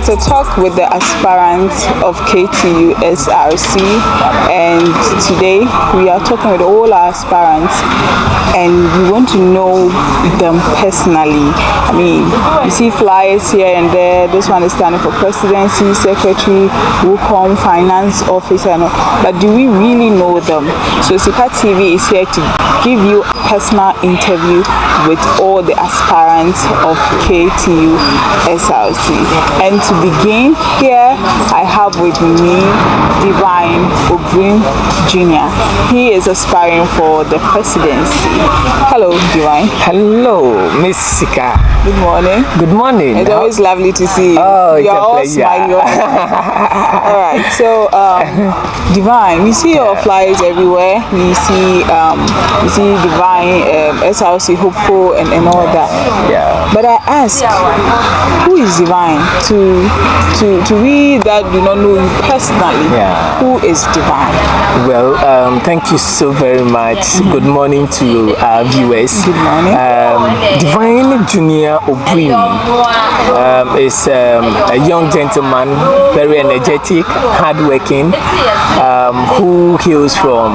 It's a talk with the aspirants of KTU SRC, and today we are talking with all our aspirants and we want to know them personally. I mean, you see flyers here and there. This one is standing for presidency, secretary, WUCOM, finance officer, but do we really know them? So Sika TV is here to give you a personal interview with all the aspirants of KTU SRC. And to begin here, I have with me Divine OBRIM Jr. He is aspiring for the presidency. Hello, Divine. Hello, Miss Sika. Good morning. Good morning. It's always lovely to see you. Oh, you're all smiling. All right, so Divine, we see your flyers everywhere. We see Divine, SRC hopeful, and all that. Yeah. But I ask, who is Divine? To we that do not know you personally, who is Divine? Well, thank you so very much. Good morning to our viewers. Good morning. Divine Junior OBRIM is a young gentleman, very energetic, hardworking, who hails from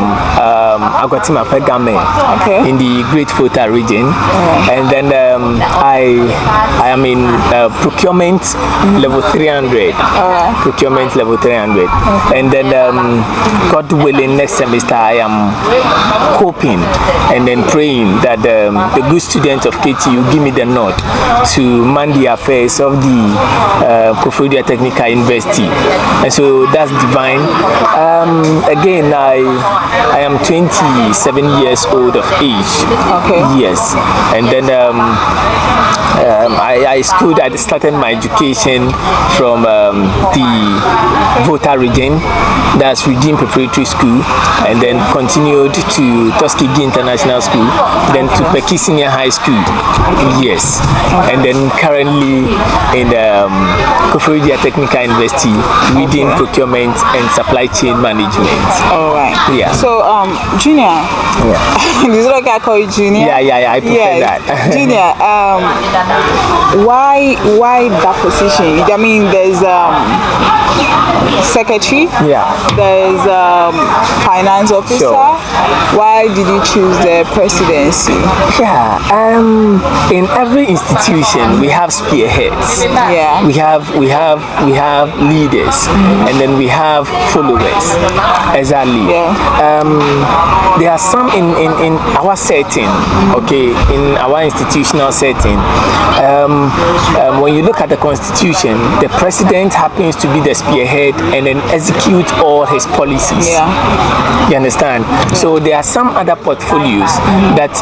Agwatima Pegame in the Great Volta region. And then I am in procurement level 300. Procurement level 300. And then God willing, next semester I am hoping and then praying that the good students of KTU give me the nod to man the affairs of the Koforidua Technical University. And so that's Divine. Again, I am 27 years old of age. Yes. And then I started my education from the Volta region, that's Redeem Preparatory School, and then continued to Tuskegee International School, then to Peki Senior High School. Yes. And then currently in Koforidua Technical University, reading procurement and supply chain management. All right. Yeah. So, Junior. Is it okay I call you Junior? Yeah, I prefer that. Junior, why that position? I mean, there's secretary. There's finance officer. Sure. Why did you choose the presidency? In every institution we have spearheads. We have leaders, and then we have followers. Exactly. There are some in our setting, in our institutional setting. When you look at the constitution, the president happens to be the spearhead and then execute all his policies. You understand? So there are some other portfolios that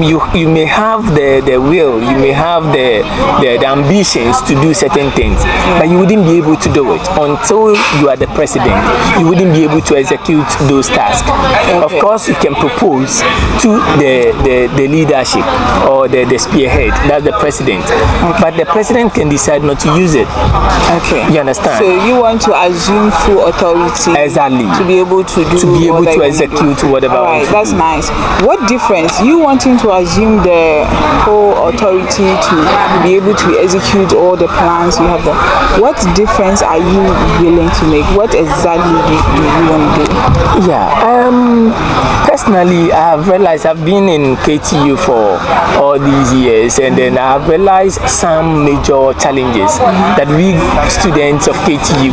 you may have the will, you may have the ambitions to do certain things, but you wouldn't be able to do it until you are the president. You wouldn't be able to execute those tasks. Of course, you can propose to the leadership or the spearhead, that's the president, but the president can decide not to use it. You understand? So you want to assume full authority, exactly, to be able to execute whatever. All right, that's nice. What difference you wanting to assume the whole authority to be able to execute all the plans you have? What difference are you willing to make? What exactly do you want to do? Personally, I have realized I've been in KTU for all these years, and then I have realized some major challenges that we students of KTU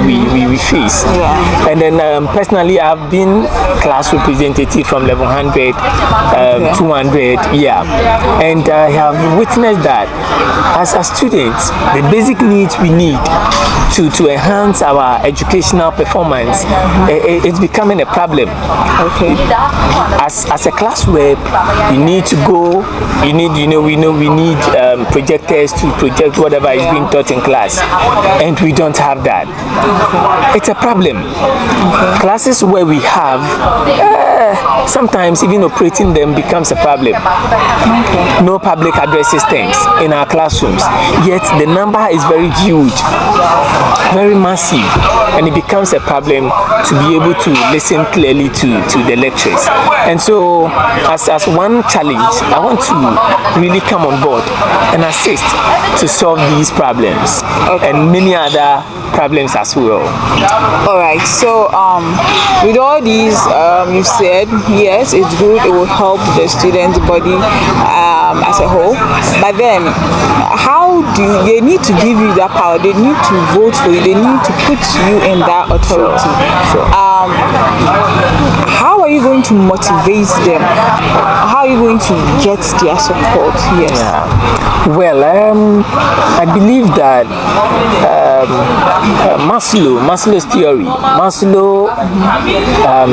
we face. And then personally, I've been class representative from level 100, 200, and I have witnessed that as a student, the basic needs we need to enhance our educational performance, it's becoming a problem. As a class rep, you need to go, we need projectors to project whatever is being taught in class, and we don't have that. It's a problem. Classes where we have, sometimes even operating them becomes a problem. No public address systems in our classrooms, yet the number is very huge. very massive, and it becomes a problem to be able to listen clearly to the lectures. And so as one challenge, I want to really come on board and assist to solve these problems and many other problems as well. All right, so with all these you said, yes, it's good, it will help the student body as a whole, but then how do they need to give you that power? They need to vote for you, they need to put you in that authority. Sure. How are you going to motivate them? How are you going to get their support? Yes. Well, I believe that Maslow's theory, Maslow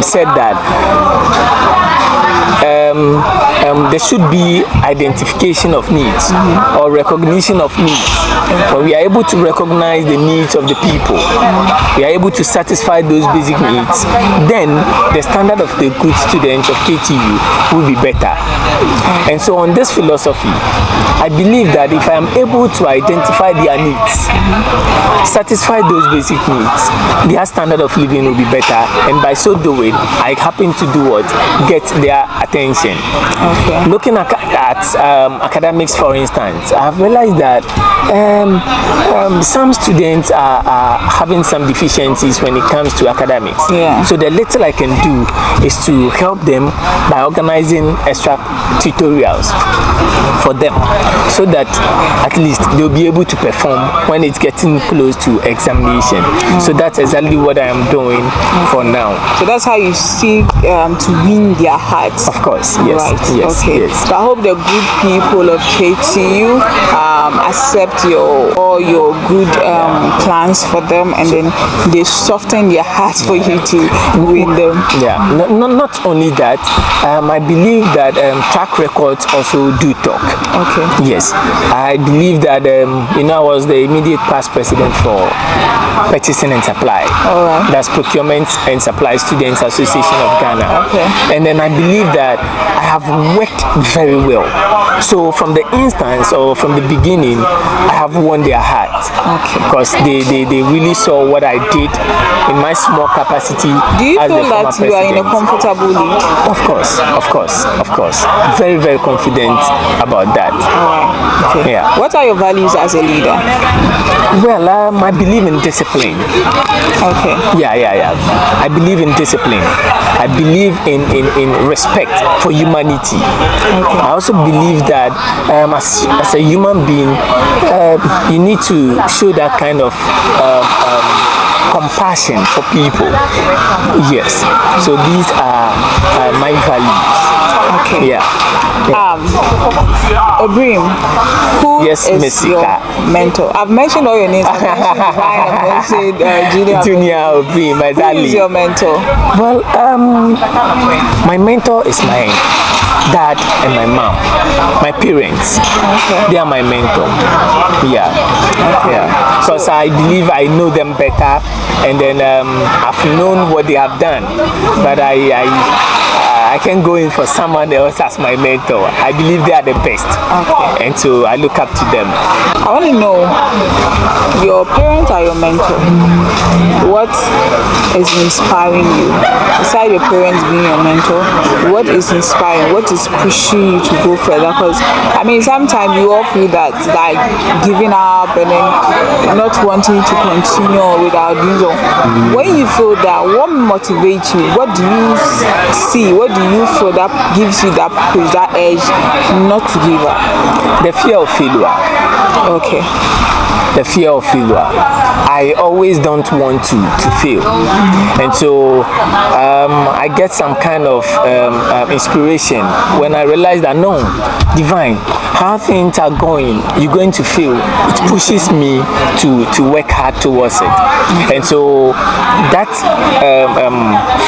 said that there should be identification of needs or recognition of needs. When we are able to recognize the needs of the people, we are able to satisfy those basic needs, then the standard of the good students of KTU will be better. And so on this philosophy, I believe that if I am able to identify their needs, satisfy those basic needs, their standard of living will be better, and by so doing, I happen to do what? Get their attention. Okay. Looking at academics, for instance, I've realized that some students are having some deficiencies when it comes to academics. Yeah. So the little I can do is to help them by organizing extra tutorials for them, so that at least they'll be able to perform when it's getting close to examination. So that's exactly what I am doing for now. So that's how you seek to win their hearts. Of course, yes. Right. Yes, okay. Yes. So I hope the good people of KTU accept all your good plans for them, and then they soften their hearts for you to win them. Yeah. Not only that, I believe that track records also do talk. Okay. Yes. I believe that I was the immediate past president for Purchasing and Supply. All right. That's Procurement and Supply Students Association of Ghana. Okay. And then I believe that I have worked very well. So from the instance or from the beginning, I have won their heart. Okay. Because they really saw what I did in my small capacity. Do you as feel the that former you are in a president. comfortable lead? Of course. Very, very confident about that. All right. Okay. Yeah. What are your values as a leader? Well, I believe in discipline. Okay. Yeah. I believe in discipline. I believe in respect for humanity. Okay. I also believe that as a human being, you need to show that kind of compassion for people. Yes. So these are my values. Okay. Yeah. OBRIM, who Yes, is Miss your Sika. mentor? I've mentioned all your names. I've mentioned I've mentioned Junior OBRIM, exactly. Who is your mentor? Well, my mentor is my dad and my mom, my parents. Okay. They are my mentor. Yeah. Because I believe I know them better, and then I've known what they have done, but I can't go in for someone else as my mentor. I believe they are the best. Okay. And so I look up to them. I want to know, your parents are your mentor. What is inspiring you? Besides your parents being your mentor, what is inspiring? What is pushing you to go further? Because, sometimes you all feel that, like, giving up and then not wanting to continue without doing so. When you feel that, what motivates you? What do you see? What do you feel that gives you that push, that edge not to give up? The fear of failure. Okay. The fear of failure. I always don't want to fail, and so I get some kind of inspiration when I realize that no, Divine, how things are going, you're going to fail. It pushes me to work hard towards it, and so that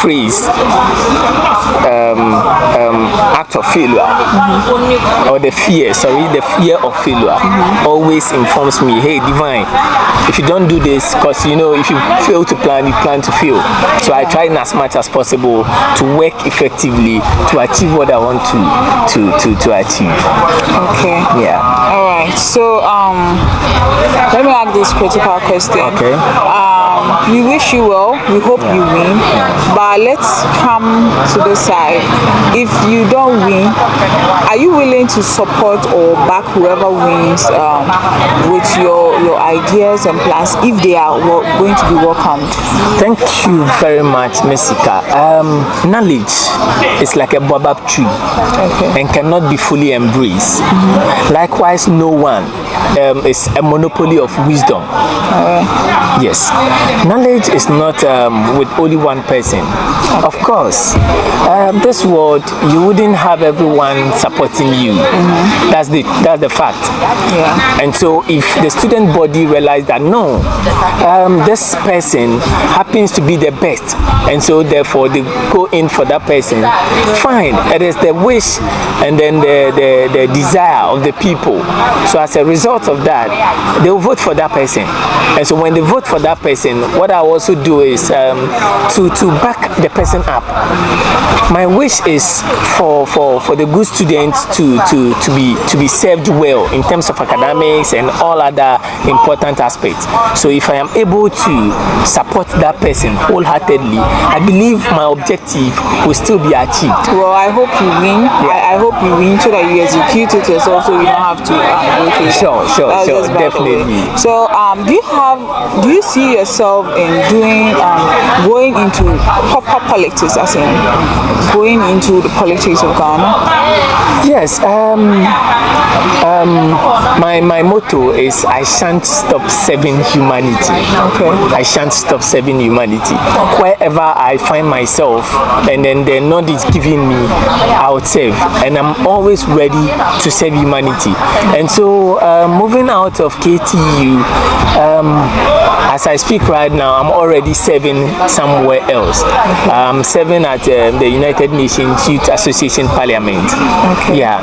phrase, act of failure, or the fear of failure, always informs me, hey, Divine, if you don't do this, because if you fail to plan, you plan to fail. So I try as much as possible to work effectively to achieve what I want to achieve. Okay. Yeah. All right. So let me ask this critical question. Okay. we wish you well. We hope you win. But let's come to the side. If you don't win, are you willing to support or back whoever wins with your ideas and plans if they are going to be welcomed? Thank you very much, Messika. Knowledge is like a baobab tree and cannot be fully embraced. Likewise, no one is a monopoly of wisdom. Yes, knowledge is not with only one person. Of course, this world, you wouldn't have everyone supporting you. That's the fact. And so if the student body realize that no, this person happens to be the best, and so therefore they go in for that person, fine. It is the wish and then the desire of the people. So as a result of that, they will vote for that person. And so when they vote for that person, what I also do is to back the person up. My wish is for the good students to be served well in terms of academics and all other important aspects. So if I am able to support that person wholeheartedly, I believe my objective will still be achieved. Well, I hope you win. I hope you win so that you execute it yourself, so you don't have to go through. Sure, definitely. So, do you see yourself in going into proper politics, as in going into the politics of Ghana? Yes. My motto is I shan't stop serving humanity. I shan't stop serving humanity. Wherever I find myself and then the nod is giving me, I would serve. And I'm always ready to serve humanity. And so moving out of KTU, as I speak right now, I'm already serving somewhere else. I'm serving at the United Nations Youth Association Parliament. Yeah.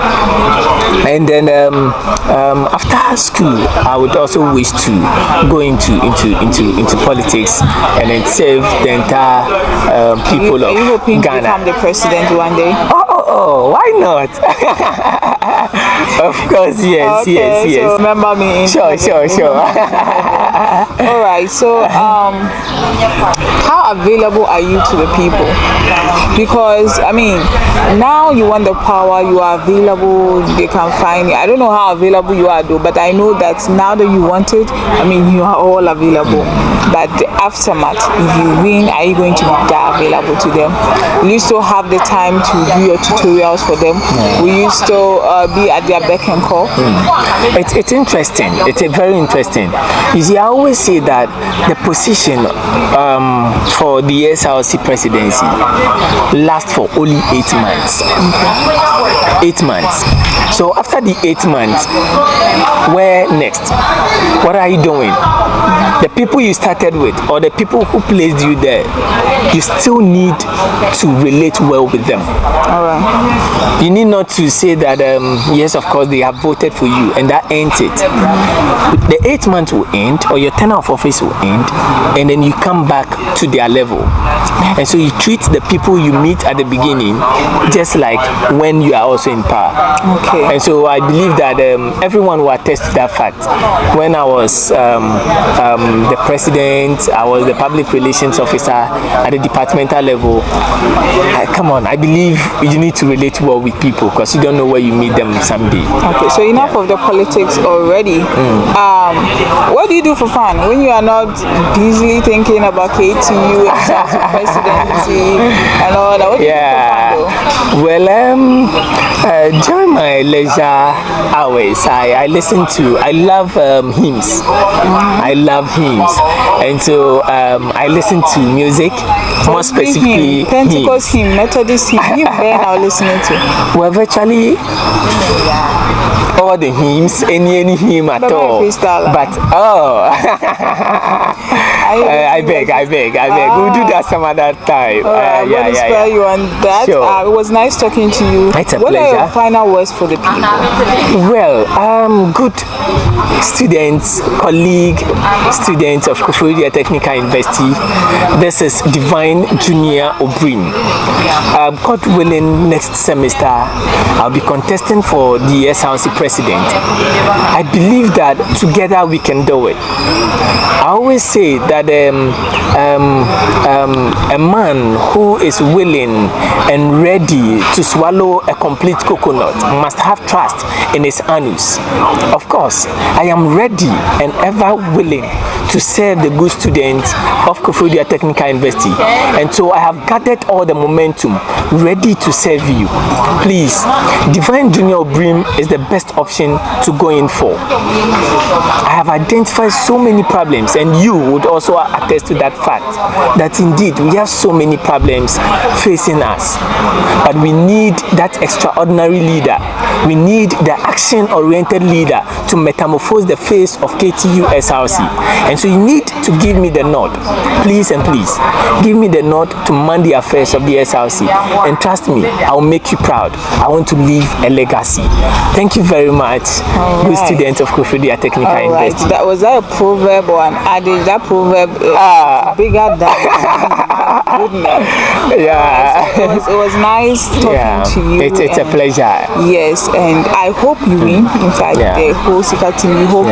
And then after school, I would also wish to go into politics and then serve the entire people of Ghana. Are you hoping to become the president one day? Oh, why not? Of course, yes. So remember me. Sure. All right. So, how available are you to the people? Because I mean, now you want the power, you are available. They can find you. I don't know how available you are though, but I know that now that you want it, I mean, you are all available. But the aftermath, if you win, are you going to be that available to them? Will you still have the time to do your tutorials for them? Will you still be at their beck and call? It's interesting. It's very interesting. You see, I always say that the position for the SRC presidency lasts for only 8 months. 8 months. So after the 8 months, where next? What are you doing? The people you started with or the people who placed you there, you still need to relate well with them. All right. You need not to say that yes, of course they have voted for you and that ends it. The 8 months will end or your tenure of office will end, and then you come back to their level. And so you treat the people you meet at the beginning just like when you are also in power. And so I believe that everyone will attest to that fact. When I was the president, I was the public relations officer at the departmental level. Come on, I believe you need to relate well with people because you don't know where you meet them someday. Okay, so enough of the politics already. What do you do for fun when you are not busily thinking about KTU and presidency and all that? What do you do for fun though? Well, during my leisure hours, I listen to, I love hymns. I love hymns. And so I listen to music, more specifically Pentecost hymn, Methodist hymn, I'll listening to. Well, virtually all the hymns, any hymn at all. But I beg. We'll do that some other time. I'm going to spare you on that. Sure. It was nice talking to you. It's a What pleasure. are your final words for the people? Well, good students, colleague, students of KTU Technical University. This is Divine Junior OBRIM. God willing, next semester I'll be contesting for the SRC president. I believe that together we can do it. I always say that a man who is willing and ready to swallow a complete coconut must have trust in his anus. Of course, I am ready and ever willing to serve the good students of KTU Technical University, and so I have gathered all the momentum ready to serve you. Please, Divine Junior OBRIM is the best option to go in for. I have identified so many problems, and you would also attest to that fact, that indeed we have so many problems facing us, but we need that extraordinary leader. We need the action-oriented leader to metamorphose the face of KTU SRC. And so you need to give me the nod. Please and please, give me the nod to man the affairs of the SRC. And trust me, I'll make you proud. I want to leave a legacy. Thank you very much, good students of KTU Technical University. That was that a proverb or an adage? That proverb is bigger than goodness. Yeah. It was nice talking to you. It's a pleasure. Yes, and I hope you win. In fact, the whole Sika team, we hope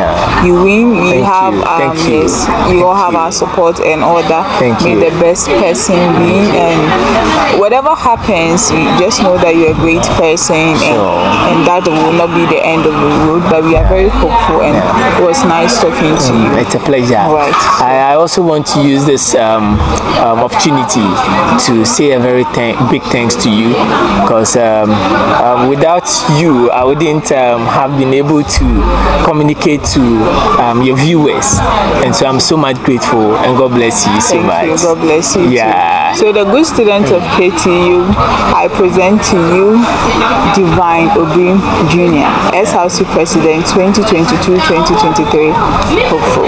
you win. We have yes, you all have our support and all that. May the best person win, and whatever happens, you just know that you're a great person, and that will not be the end of the road. But we are very hopeful, and it was nice talking to you. It's a pleasure. Right. I also want to use this opportunity to say a very big thanks to you, because without you, I wouldn't have been able to communicate to your viewers, and so I'm so much grateful, and God bless you so much. Thank you. God bless you. Yeah. Too. So the good students of KTU, I present to you Divine OBRIM Jr., SRC President 2022-2023 hopeful.